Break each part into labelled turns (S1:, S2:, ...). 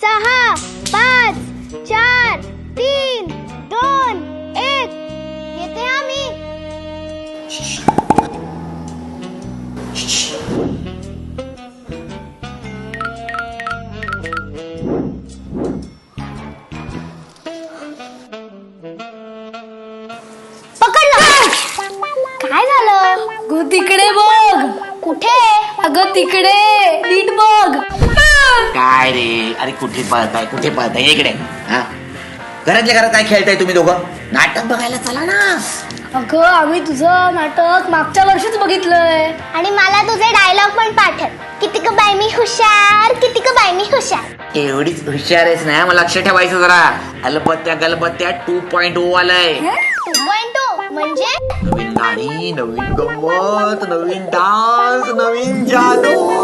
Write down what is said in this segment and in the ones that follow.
S1: 6 5 4 3 2 1 येते आम्ही. पकडलं. काय झालं?
S2: गो तिकडे बघ.
S1: कुठे?
S2: अगं तिकडे नीट बघ.
S3: काय रे, अरे कुठे पळताय इकडे. हा, घरातल्या घरात काय खेळताय तुम्ही दोघं? नाटक बघायला चला ना.
S2: अगं आम्ही तुझं नाटक मागच्या वर्षीच बघितलंय.
S1: आणि मला तुझे डायलॉग पण पाठव. कितीक बाय मी हुशार, कितीक बाय मी हुशार.
S3: एवढीच हुशार आहेस ना, मला लक्ष ठेवायचं जरा. अलबत्त्या गलबत्त्या 2.0 आलंय.
S1: 2.2 म्हणजे
S3: नवीन गाणी, नवीन गंमत, नवीन डान्स, नवीन जादू.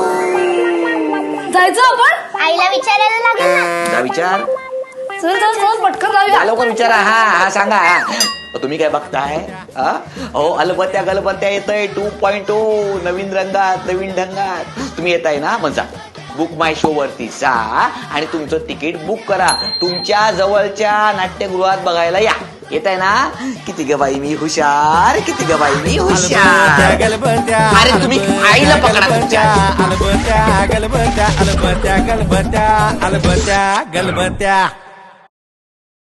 S2: जायचं आपण?
S1: आईला विचारायला लागेल ना.
S3: जा विचार.
S2: चल चल चल पटकन जाऊया.
S3: लवकर विचारा. हा सांगा. तुम्ही काय बघताय? हो, अलबत्त्या गलबत्त्या येतंय 2.0. नवीन रंगात, नवीन ढंगात. तुम्ही येताय ना, मग जा बुक माय शो वरती जा आणि तुमचं तिकीट बुक करा. तुमच्या जवळच्या नाट्यगृहात बघायला या. येताय ना? किती ग बाई मी हुशार, किती ग बाई मी हुशार. अरे तुम्ही आईला पकडा तुमच्या.
S4: गलबत्या गलबत्या गलबत्या गलबत्या गलबत्या गलबत्या.